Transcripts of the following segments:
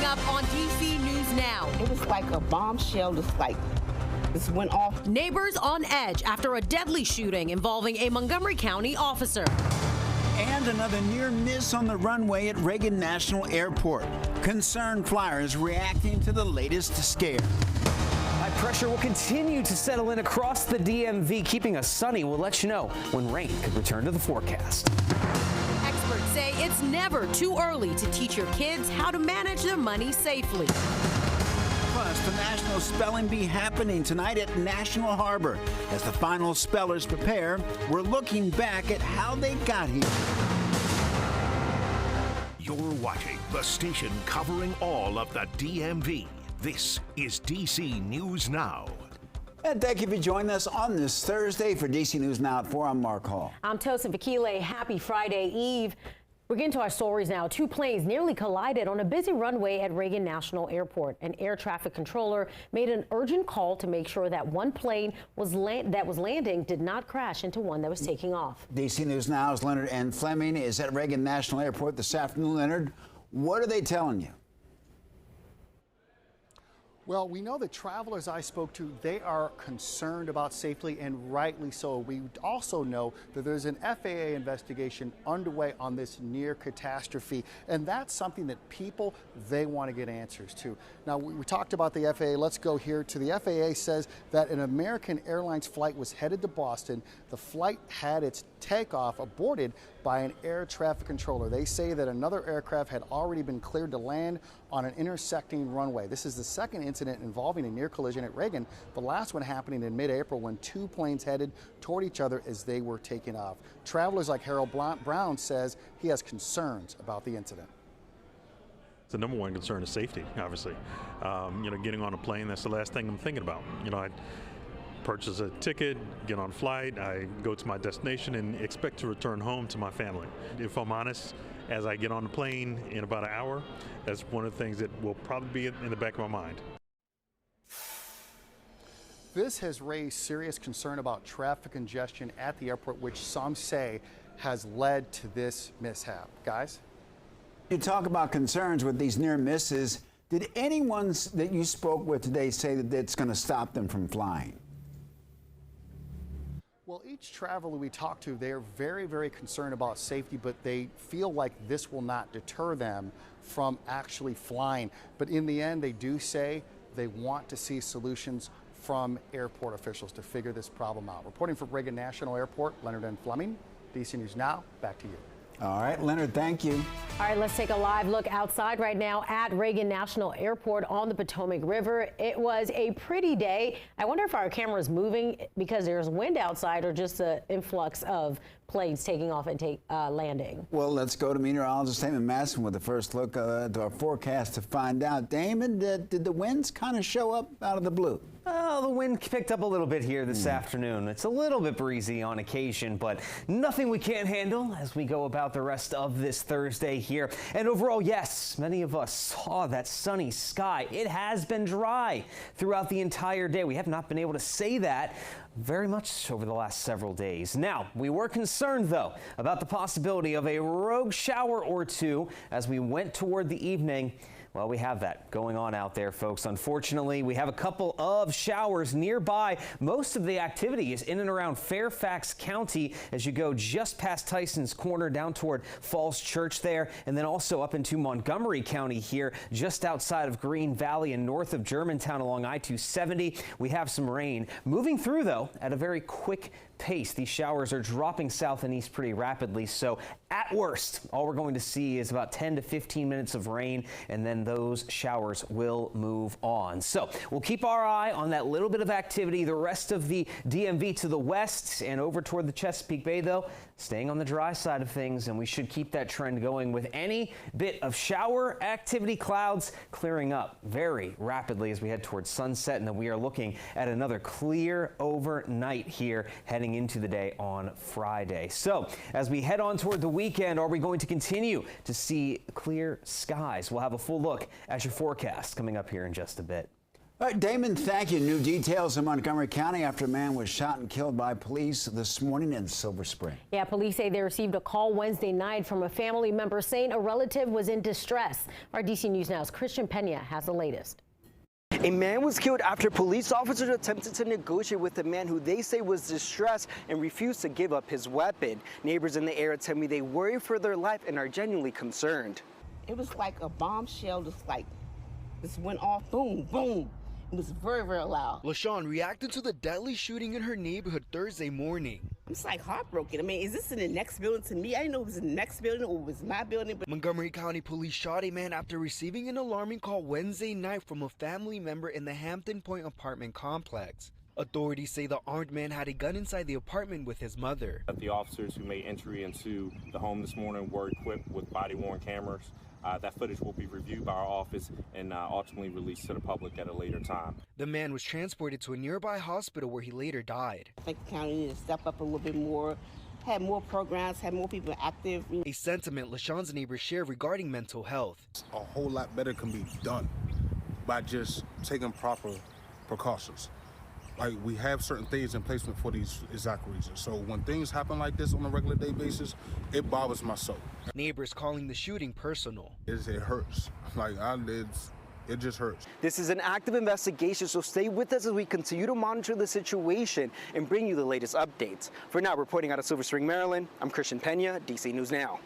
Coming up on DC News Now. It was like a bombshell. This went off. Neighbors on edge after a deadly shooting involving a Montgomery County officer. And another near miss on the runway at Reagan National Airport. Concerned flyers reacting to the latest scare. High pressure will continue to settle in across the DMV, keeping us sunny. We'll let you know when rain could return to the forecast. Experts say it's never too early to teach your kids how to manage their money safely. Plus, the National Spelling Bee happening tonight at National Harbor. As the final spellers prepare, we're looking back at how they got here. You're watching the station covering all of the DMV. This is DC News Now. And thank you for joining us on this Thursday for DC News Now at 4. I'm Mark Hall. I'm Tosin Fakile. Happy Friday Eve. We're getting to our stories now. Two planes nearly collided on a busy runway at Reagan National Airport. An air traffic controller made an urgent call to make sure that one plane that was landing did not crash into one that was taking off. DC News Now's Leonard N. Fleming is at Reagan National Airport this afternoon. Leonard, what are they telling you? Well, we know the travelers I spoke to, they are concerned about safety, and rightly so. We also know that there's an FAA investigation underway on this near catastrophe, and that's something that people, they want to get answers to. Now, we talked about the FAA. Let's go here to the FAA says that an American Airlines flight was headed to Boston. The flight had its takeoff aborted by an air traffic controller. They say that another aircraft had already been cleared to land on an intersecting runway. This is the second incident involving a near collision at Reagan, the last one happening in mid-April when two planes headed toward each other as they were taking off. Travelers like Harold Brown says he has concerns about the incident. The number one concern is safety, obviously. Getting on a plane, that's the last thing I'm thinking about. I purchase a ticket, get on a flight, I go to my destination and expect to return home to my family. If I'm honest, as I get on the plane in about an hour, that's one of the things that will probably be in the back of my mind. This has raised serious concern about traffic congestion at the airport, which some say has led to this mishap. Guys? You talk about concerns with these near misses. Did anyone that you spoke with today say that it's going to stop them from flying? Well, each traveler we talk to, they are very, very concerned about safety, but they feel like this will not deter them from actually flying. But in the end, they do say they want to see solutions from airport officials to figure this problem out. Reporting from Reagan National Airport, Leonard N. Fleming, DC News Now, back to you. All right, Leonard, thank you. All right, let's take a live look outside right now at Reagan National Airport on the Potomac River. It was a pretty day. I wonder if our camera is moving because there's wind outside or just an influx of planes taking off and landing. Well, let's go to meteorologist Damon Madsen with the first look at our forecast to find out. Damon, did the winds kind of show up out of the blue? Oh, the wind picked up a little bit here this afternoon. It's a little bit breezy on occasion, but nothing we can't handle as we go about the rest of this Thursday here. And overall, yes, many of us saw that sunny sky. It has been dry throughout the entire day. We have not been able to say that very much over the last several days. Now, we were concerned, though, about the possibility of a rogue shower or two as we went toward the evening. Well, we have that going on out there, folks. Unfortunately, we have a couple of showers nearby. Most of the activity is in and around Fairfax County as you go just past Tyson's Corner down toward Falls Church there, and then also up into Montgomery County here, just outside of Green Valley and north of Germantown along I-270. We have some rain moving through, though, at a very quick pace. These showers are dropping south and east pretty rapidly, so at worst, all we're going to see is about 10 to 15 minutes of rain, and then those showers will move on. So we'll keep our eye on that little bit of activity. The rest of the DMV to the west and over toward the Chesapeake Bay, though, staying on the dry side of things, and we should keep that trend going with any bit of shower activity, clouds clearing up very rapidly as we head towards sunset, and then we are looking at another clear overnight here heading into the day on Friday. So as we head on toward the weekend, are we going to continue to see clear skies? We'll have a full look at your forecast coming up here in just a bit. All right, Damon, thank you. New details in Montgomery County after a man was shot and killed by police this morning in Silver Spring. Yeah, police say they received a call Wednesday night from a family member saying a relative was in distress. Our DC News Now's Christian Pena has the latest. A man was killed after police officers attempted to negotiate with a man who they say was distressed and refused to give up his weapon. Neighbors in the area tell me they worry for their life and are genuinely concerned. It was like a bombshell, just like this went off, boom, boom. It was very, very loud. LaShawn reacted to the deadly shooting in her neighborhood Thursday morning. I'm just like heartbroken. I mean, is this in the next building to me? I didn't know it was in the next building or it was my building. But Montgomery County Police shot a man after receiving an alarming call Wednesday night from a family member in the Hampton Point apartment complex. Authorities say the armed man had a gun inside the apartment with his mother. The officers who made entry into the home this morning were equipped with body-worn cameras. That footage will be reviewed by our office and ultimately released to the public at a later time. The man was transported to a nearby hospital where he later died. I think the county needed to step up a little bit more, had more programs, had more people active. A sentiment LaShawn's neighbors share regarding mental health. A whole lot better can be done by just taking proper precautions. Like, we have certain things in place for these exact reasons. So when things happen like this on a regular day basis, it bothers my soul. Neighbors calling the shooting personal. It hurts. Like, it just hurts. This is an active investigation, so stay with us as we continue to monitor the situation and bring you the latest updates. For now, reporting out of Silver Spring, Maryland, I'm Christian Pena, DC News Now.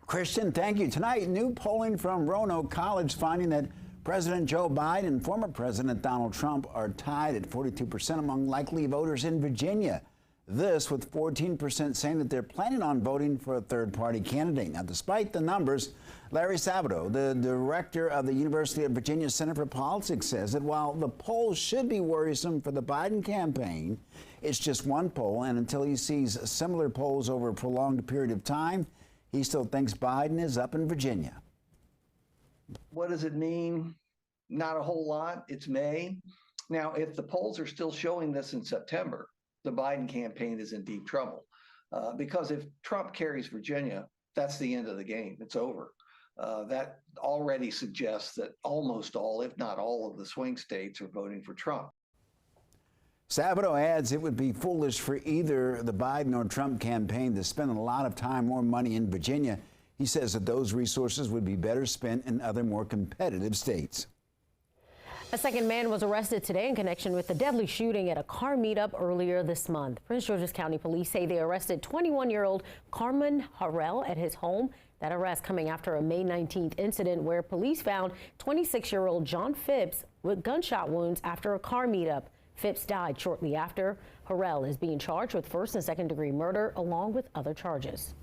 Christian, thank you. Tonight, new polling from Roanoke College finding that President Joe Biden and former President Donald Trump are tied at 42% among likely voters in Virginia. This with 14% saying that they're planning on voting for a third-party candidate. Now, despite the numbers, Larry Sabato, the director of the University of Virginia Center for Politics, says that while the polls should be worrisome for the Biden campaign, it's just one poll, and until he sees similar polls over a prolonged period of time, he still thinks Biden is up in Virginia. What does it mean? Not a whole lot. It's May. Now, if the polls are still showing this in September, the Biden campaign is in deep trouble. Because if Trump carries Virginia, that's the end of the game. It's over. That already suggests that almost all, if not all, of the swing states are voting for Trump. Sabato adds it would be foolish for either the Biden or Trump campaign to spend a lot of time or money in Virginia. He says that those resources would be better spent in other more competitive states. A second man was arrested today in connection with the deadly shooting at a car meetup earlier this month. Prince George's County Police say they arrested 21-year-old Carmen Harrell at his home. That arrest coming after a May 19th incident where police found 26-year-old John Phipps with gunshot wounds after a car meetup. Phipps died shortly after. Harrell is being charged with first and second-degree murder along with other charges.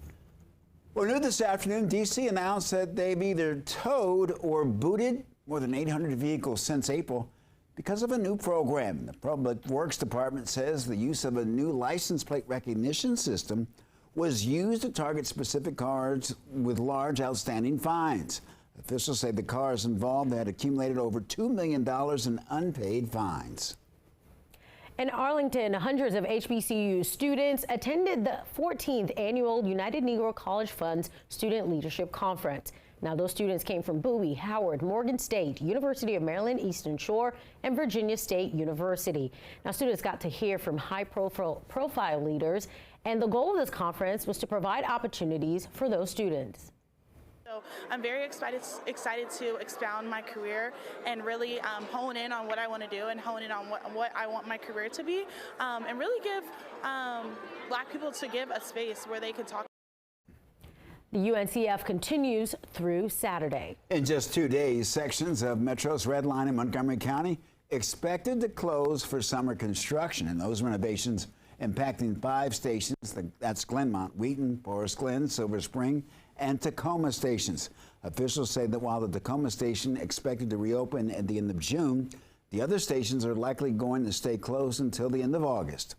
Well, new this afternoon, D.C. announced that they've either towed or booted more than 800 vehicles since April because of a new program. The Public Works Department says the use of a new license plate recognition system was used to target specific cars with large outstanding fines. Officials say the cars involved had accumulated over $2 million in unpaid fines. In Arlington, hundreds of HBCU students attended the 14th annual United Negro College Fund's Student Leadership Conference. Now, those students came from Bowie, Howard, Morgan State, University of Maryland, Eastern Shore, and Virginia State University. Now, students got to hear from high-profile leaders, and the goal of this conference was to provide opportunities for those students. So I'm very excited to expound my career and really hone in on what I want to do and hone in on what I want my career to be, and really give Black people to give a space where they can talk. The UNCF continues through Saturday. In just 2 days, sections of Metro's Red Line in Montgomery County expected to close for summer construction, and those renovations impacting 5 stations. That's Glenmont, Wheaton, Forest Glen, Silver Spring, and Tacoma stations. Officials say that while the Tacoma station expected to reopen at the end of June, the other stations are likely going to stay closed until the end of August.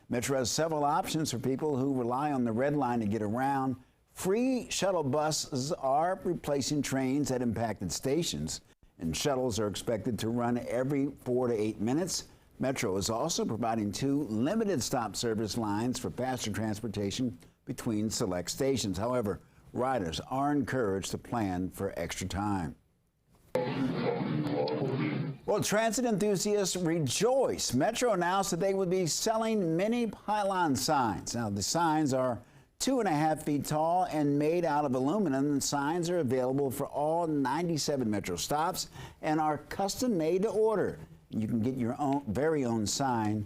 Metro has several options for people who rely on the Red Line to get around. Free shuttle buses are replacing trains at impacted stations, and shuttles are expected to run every 4 to 8 minutes. Metro is also providing 2 limited stop service lines for passenger transportation between select stations. However, riders are encouraged to plan for extra time. Well, transit enthusiasts rejoice. Metro announced that they would be selling mini pylon signs. Now, the signs are 2.5 feet tall and made out of aluminum. The signs are available for all 97 Metro stops and are custom made to order. You can get your own very own sign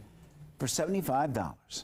for $75.